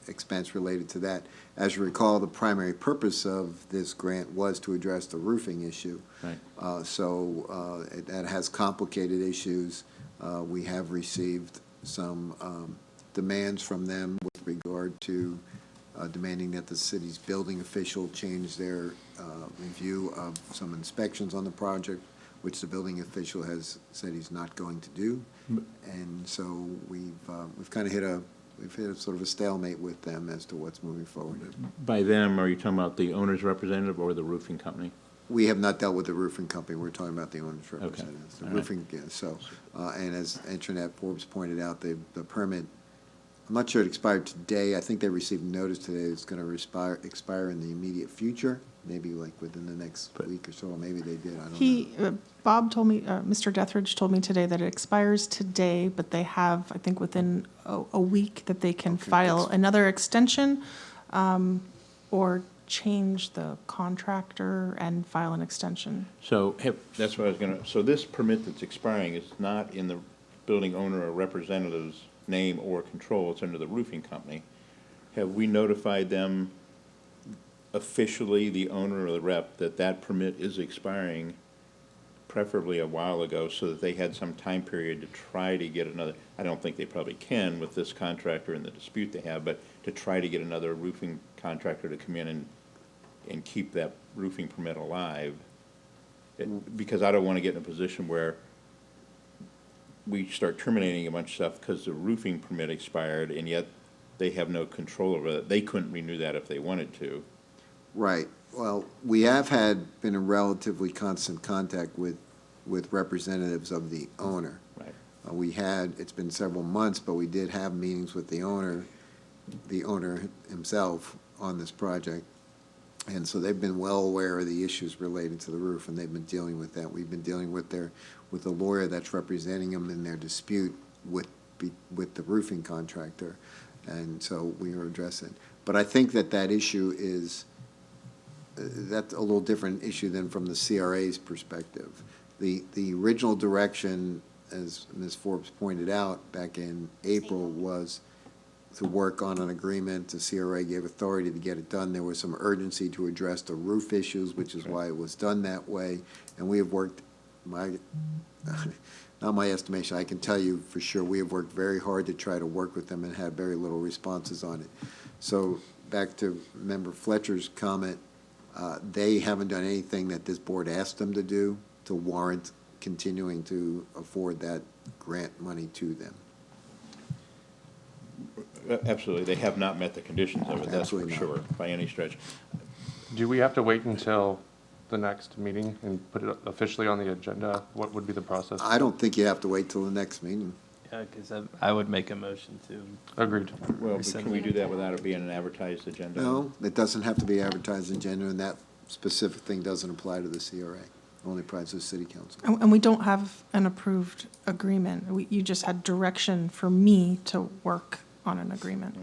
expense related to that. As you recall, the primary purpose of this grant was to address the roofing issue. Right. So that has complicated issues. We have received some demands from them with regard to demanding that the city's building official change their review of some inspections on the project, which the building official has said he's not going to do. And so we've kind of hit a sort of a stalemate with them as to what's moving forward. By them, are you talking about the owner's representative or the roofing company? We have not dealt with the roofing company. We're talking about the owner's representatives. The All right. roofing, yeah, so, and as Internet Forbes pointed out, the permit, I'm not sure it expired today. I think they received notice today it's going to expire in the immediate future, maybe like within the next week or so, or maybe they did, I don't know. Bob told me, Mr. Dethridge told me today that it expires today, but they have, I think, within a week that they can file another extension or change the contractor and file an extension. So so this permit that's expiring is not in the building owner or representative's name or control. It's under the roofing company. Have we notified them officially, the owner or the rep, that that permit is expiring, preferably a while ago, so that they had some time period to try to get another, I don't think they probably can with this contractor and the dispute they have, but to try to get another roofing contractor to come in and keep that roofing permit alive? Because I don't want to get in a position where we start terminating a bunch of stuff because the roofing permit expired, and yet they have no control over it. They couldn't renew that if they wanted to. Right. Well, we have been in relatively constant contact with representatives of the owner. Right. It's been several months, but we did have meetings with the owner himself on this project. And so they've been well aware of the issues related to the roof, and they've been dealing with that. We've been dealing with the lawyer that's representing them in their dispute with the roofing contractor, and so we are addressing. But I think that issue is, that's a little different issue than from the CRA's perspective. The original direction, as Ms. Forbes pointed out back in April, was to work on an agreement. The CRA gave authority to get it done. There was some urgency to address the roof issues, which is why it was done that way. And we have worked, not my estimation, I can tell you for sure, we have worked very hard to try to work with them and had very little responses on it. So back to Member Fletcher's comment, they haven't done anything that this board asked them to do to warrant continuing to afford that grant money to them. Absolutely. They have not met the conditions of it, that's for Absolutely not. sure, by any stretch. Do we have to wait until the next meeting and put it officially on the agenda? What would be the process? I don't think you have to wait till the next meeting. Yeah, because I would make a motion to. Agreed. Well, but can we do that without it being an advertised agenda? No, it doesn't have to be advertised in agenda, and that specific thing doesn't apply to the CRA. Only applies to the city council. And we don't have an approved agreement. You just had direction for me to work on an agreement.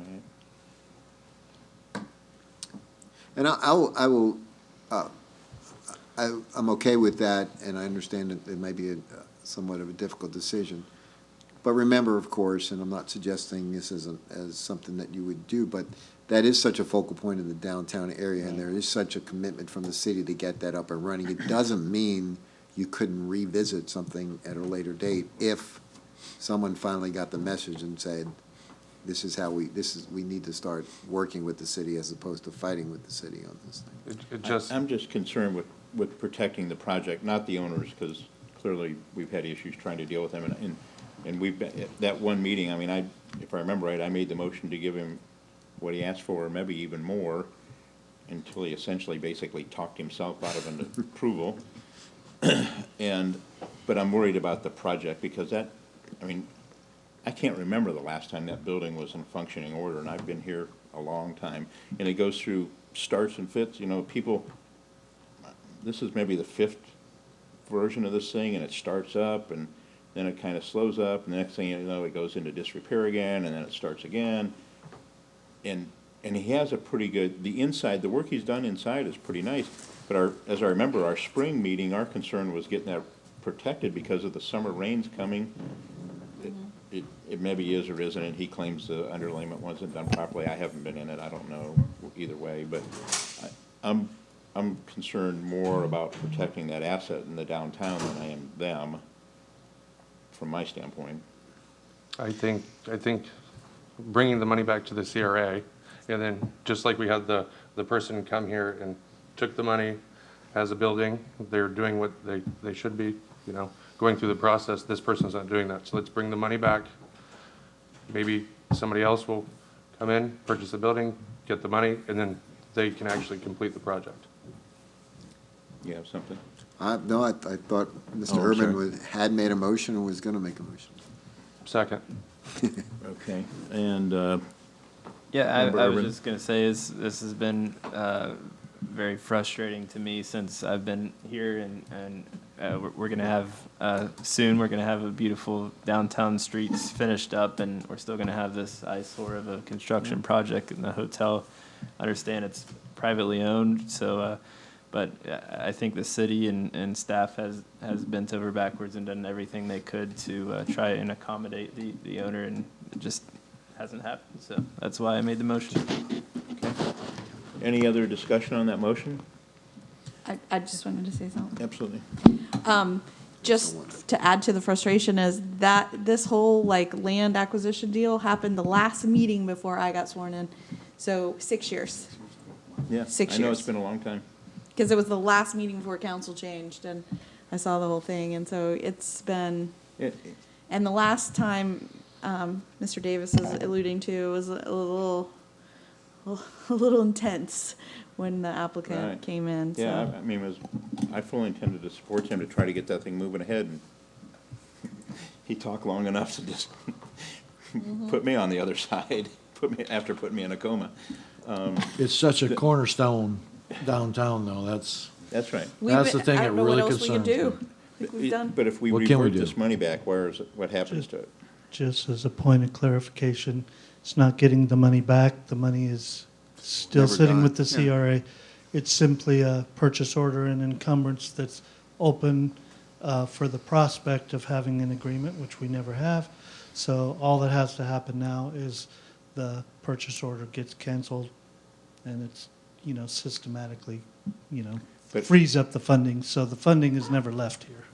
Right. And I'm okay with that, and I understand that it may be somewhat of a difficult decision. But remember, of course, and I'm not suggesting this as something that you would do, but that is such a focal point in the downtown area, and there is such a commitment from the city to get that up and running. It doesn't mean you couldn't revisit something at a later date if someone finally got the message and said, this is how we need to start working with the city as opposed to fighting with the city on this thing. I'm just concerned with protecting the project, not the owners, because clearly we've had issues trying to deal with them. And we've been, at that one meeting, I mean, if I remember right, I made the motion to give him what he asked for, or maybe even more, until he essentially basically talked himself out of an approval. But I'm worried about the project, because I mean, I can't remember the last time that building was in functioning order, and I've been here a long time. And it goes through starts and fits, people, this is maybe the 5th version of this thing, and it starts up, and then it kind of slows up, and the next thing you know, it goes into disrepair again, and then it starts again. And he has a pretty good, the work he's done inside is pretty nice. But as I remember, our spring meeting, our concern was getting that protected because of the summer rains coming. It maybe is or isn't, and he claims the underlayment wasn't done properly. I haven't been in it, I don't know either way, but I'm concerned more about protecting that asset in the downtown than I am them, from my standpoint. I think bringing the money back to the CRA, and then just like we had the person come here and took the money, has a building, they're doing what they should be, going through the process. This person's not doing that. So let's bring the money back. Maybe somebody else will come in, purchase the building, get the money, and then they can actually complete the project. You have something? No, I thought Mr. Oh, Urban had made a motion and was going to make a motion. Second. Okay, and Yeah, I Member was Urban? just gonna say this has been very frustrating to me since I've been here, and we're gonna have soon we're gonna have a beautiful downtown streets finished up, and we're still gonna have this eyesore of a construction project in the hotel. I understand it's privately owned, so but I think the city and staff has bent over backwards and done everything they could to try and accommodate the owner and it just hasn't happened. So that's why I made the motion. Any other discussion on that motion? I just wanted to say something. Absolutely. Just to add to the frustration is that this whole like land acquisition deal happened the last meeting before I got sworn in. So 6 years, Yeah. 6 I know years. it's been a long time. Because it was the last meeting before council changed and I saw the whole thing. And so it's been, and the last time Mr. Davis is alluding to was a little intense when the applicant Right. came in. So. Yeah, I mean, I fully intended to support him to try to get that thing moving ahead, and he talked long enough to just put me on the other side, after putting me in a coma. It's such a cornerstone downtown, though, that's Right. That's the thing I that don't know really what else we can concerns do. I think we've done. But if we What can we revert do? this money back, what happens to it? Just as a point of clarification, it's not getting the money back. The money is still Never sitting gone. with the CRA. It's simply a purchase order and encumbrance that's open for the prospect of having an agreement, which we never have. So all that has to happen now is the purchase order gets canceled and it's, systematically, But- frees up the funding. So the funding is never left here.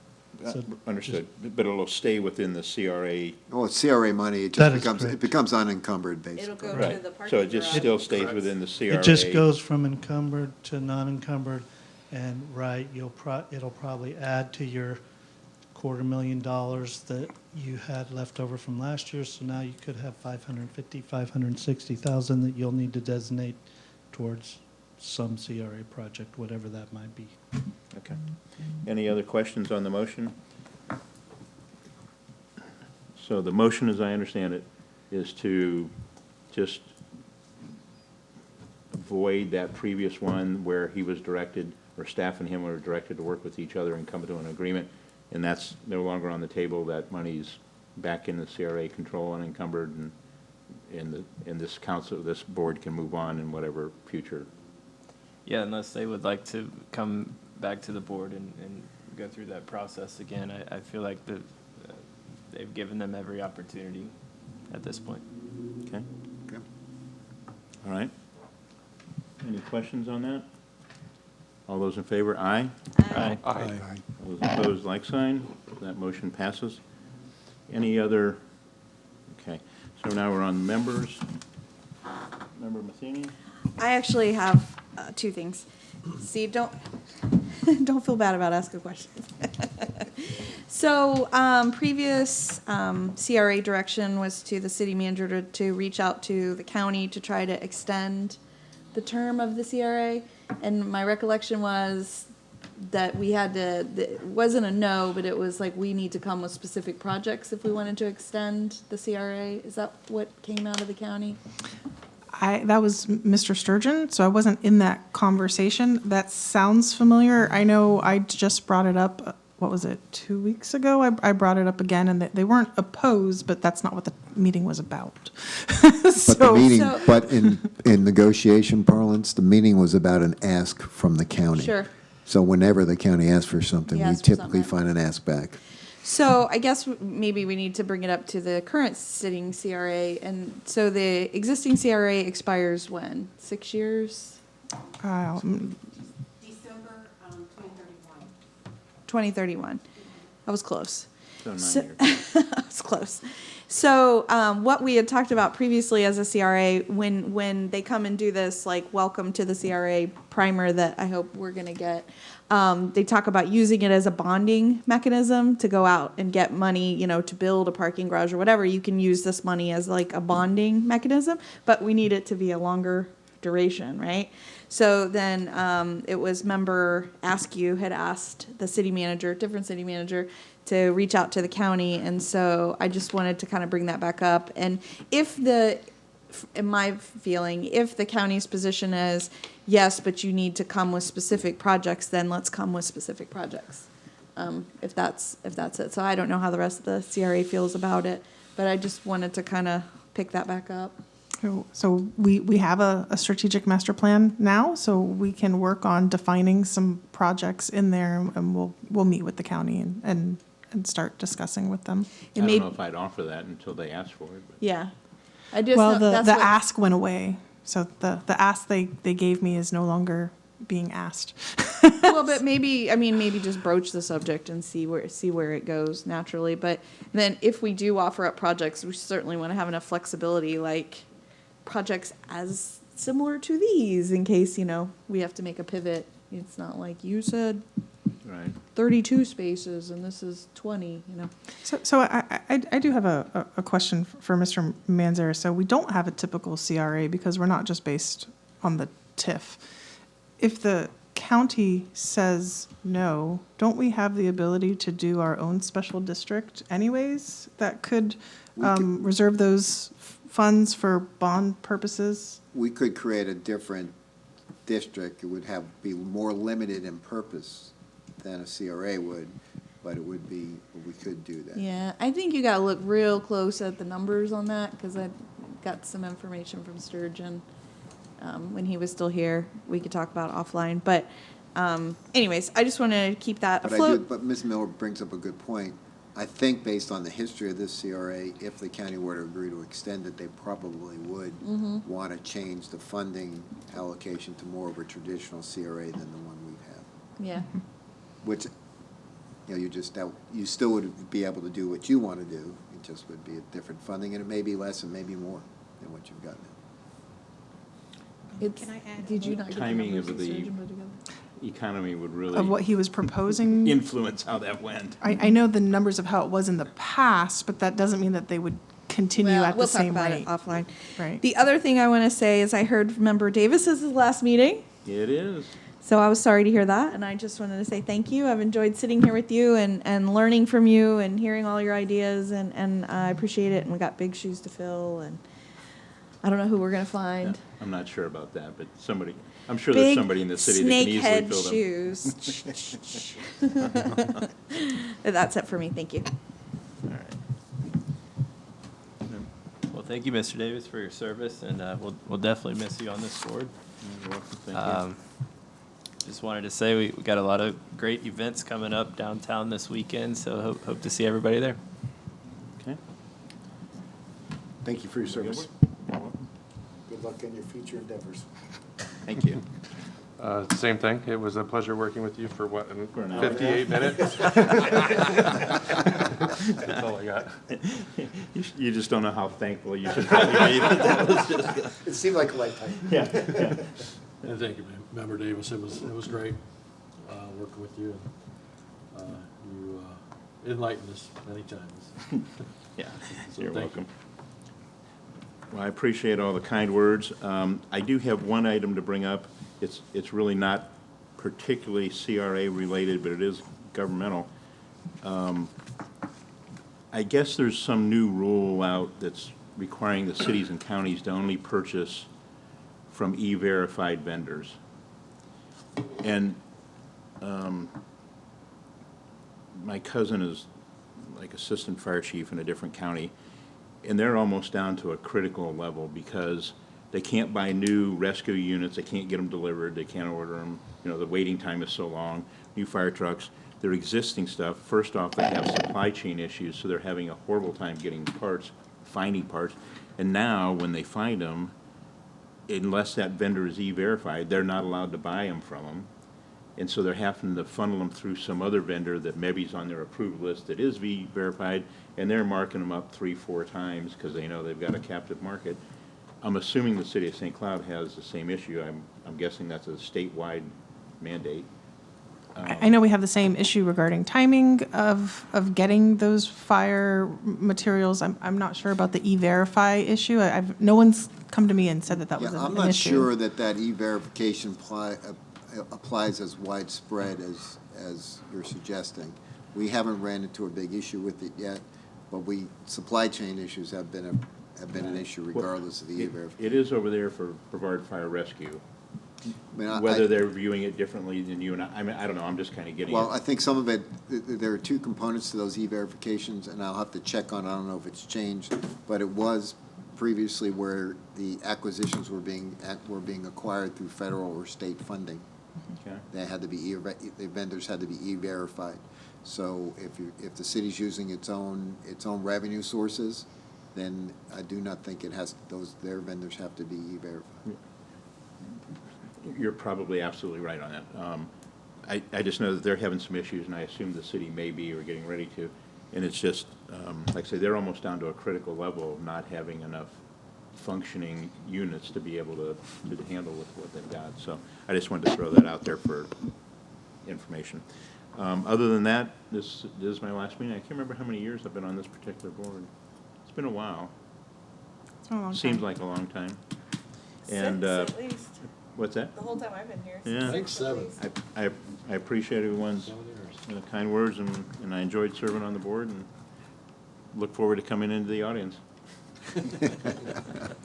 So Understood, but it'll stay within the CRA. Well, it's CRA money, That is it correct. becomes unencumbered, basically. It'll go to Right, the parking so it just garage. still stays within the CRA. It just goes from encumbered to non-encumbered, and it'll probably add to your $250,000 that you had left over from last year, so now you could have $560,000 that you'll need to designate towards some CRA project, whatever that might be. Okay. Any other questions on the motion? So the motion, as I understand it, is to just avoid that previous one where he was directed, or staff and him were directed to work with each other and come to an agreement, and that's no longer on the table. That money's back in the CRA control unencumbered, and this council, this board can move on in whatever future. Yeah, unless they would like to come back to the board and go through that process again. I feel like they've given them every opportunity at this point. Okay? Okay. All right. Any questions on that? All those in favor, aye. Aye. All those opposed, like sign. That motion passes. Any other? Okay, so now we're on members. Member Matheny? I actually have two things. Steve, don't feel bad about asking questions. So previous CRA direction was to the city manager to reach out to the county to try to extend the term of the CRA. And my recollection was that we had to, it wasn't a no, but it was like we need to come with specific projects if we wanted to extend the CRA. Is that what came out of the county? That was Mr. Sturgeon, so I wasn't in that conversation. That sounds familiar. I know I just brought it up, what was it, 2 weeks ago? I brought it up again, and they weren't opposed, but that's not what the meeting was about. But the meeting, but in negotiation parlance, the meeting was about an ask from the county. Sure. So whenever the county asks for something, we Asks for typically something. find an ask back. So I guess maybe we need to bring it up to the current sitting CRA. And so the existing CRA expires when? 6 years? Um, December 2031. 2031. I was close. So 9 So- years. I was close. So what we had talked about previously as a CRA, when they come and do this, like, welcome to the CRA primer that I hope we're going to get, they talk about using it as a bonding mechanism to go out and get money, to build a parking garage or whatever. You can use this money as like a bonding mechanism, but we need it to be a longer duration, right? So then it was member Askew had asked the city manager, different city manager, to reach out to the county. And so I just wanted to kind of bring that back up. And in my feeling, if the county's position is, yes, but you need to come with specific projects, then let's come with specific projects. If that's it. So I don't know how the rest of the CRA feels about it, but I just wanted to kind of pick that back up. So we have a strategic master plan now, so we can work on defining some projects in there, and we'll meet with the county and and start discussing with them. It I may, don't know if I'd offer that until they ask for it. But. yeah. I just Well, know the that's what, ask went away, so the ask they gave me is no longer being asked. well, but maybe, I mean, maybe just broach the subject and see where it goes naturally. But then if we do offer up projects, we certainly want to have enough flexibility, like projects as similar to these in case, we have to make a pivot. It's not like you said Right. 32 spaces and this is 20. So I do have a question for Mr. Manzara. So we don't have a typical CRA because we're not just based on the TIF. If the county says no, don't we have the ability to do our own special district anyways that could reserve those funds for bond purposes? We could create a different district. It would be more limited in purpose than a CRA would, but we could do that. Yeah, I think you got to look real close at the numbers on that because I got some information from Sturgeon when he was still here. We could talk about it offline, but anyways, I just wanted to keep that afloat. But Ms. Miller brings up a good point. I think based on the history of this CRA, if the county were to agree to extend it, they probably would want to change the funding allocation to more of a traditional CRA than the one we've had. Yeah. Which, you still would be able to do what you want to do. It just would be a different funding, and it may be less and maybe more than what you've got now. It's, Can I add did you not get the Timing numbers of that the Sturgeon put together? economy would really Of what he was proposing? influence how that went. I know the numbers of how it was in the past, but that doesn't mean that they would continue Well, at the we'll same talk about rate. it offline. Right. The other thing I want to say is I heard Member Davis's last meeting. It is. So I was sorry to hear that, and I just wanted to say thank you. I've enjoyed sitting here with you and learning from you and hearing all your ideas, and I appreciate it. And we got big shoes to fill, and I don't know who we're going to find. I'm not sure about that, but I'm sure there's somebody in the city that can easily snakehead fill them. shoes. That's it for me. Thank you. All right. Well, thank you, Mr. Davis, for your service, and we'll definitely miss you on this board. You're welcome. Thank you. Just wanted to say we got a lot of great events coming up downtown this weekend, so hope to see everybody there. Okay. Thank you for your service. You're welcome. Good luck in your future endeavors. Thank you. Same thing. It was a pleasure working with you for what, For an hour. 58 minutes? That's all I got. You just don't know how thankful you should probably be. That was just, It seemed like a lifetime. yeah. And thank you, Member Davis. It was great working with you. You enlightened us many times. Yeah, So you're thank you. welcome. Well, I appreciate all the kind words. I do have one item to bring up. It's really not particularly CRA related, but it is governmental. I guess there's some new rule out that's requiring the cities and counties to only purchase from E-verified vendors. And my cousin is like assistant fire chief in a different county, and they're almost down to a critical level because they can't buy new rescue units, they can't get them delivered, they can't order them, the waiting time is so long, new fire trucks, their existing stuff, first off, they have supply chain issues, so they're having a horrible time getting parts, finding parts, and now, when they find them, unless that vendor is E-verified, they're not allowed to buy them from them. And so they're having to funnel them through some other vendor that maybe's on their approved list that is verified, and they're marking them up 3-4 times because they know they've got a captive market. I'm assuming the city of St. Cloud has the same issue. I'm guessing that's a statewide mandate. I know we have the same issue regarding timing of getting those fire materials. I'm not sure about the E-Verify issue. No one's come to me and said that was an issue. I'm not sure that E-verification applies as widespread as you're suggesting. We haven't ran into a big issue with it yet, but supply chain issues have been an issue regardless of the E-verification. It is over there for Brevard Fire Rescue. I mean, Whether they're viewing it differently than you and I mean, I don't know, I'm just kind of getting Well, it. I think some of it, there are two components to those E-verifications, and I'll have to check on, I don't know if it's changed, but it was previously where the acquisitions were being acquired through federal or state funding. Okay. They had to be, the vendors had to be E-verified. So if the city's using its own revenue sources, then I do not think it has, their vendors have to be E-verified. You're probably absolutely right on that. I just know that they're having some issues, and I assume the city may be or getting ready to. And it's just, like I say, they're almost down to a critical level of not having enough functioning units to be able to handle with what they've got. So I just wanted to throw that out there for information. Other than that, this is my last meeting. I can't remember how many years I've been on this particular board. It's been a while. It's been a long time. Seems like a long time. And, At least, what's that? the whole time I've been here. Yeah. I think 7. I appreciate everyone's kind words, and I enjoyed serving on the board, and look forward to coming into the audience. We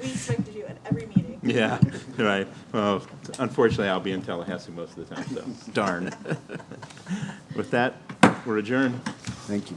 expected you at every meeting. Yeah, right. Well, unfortunately, I'll be in Tallahassee most of the time, so darn. With that, we're adjourned. Thank you.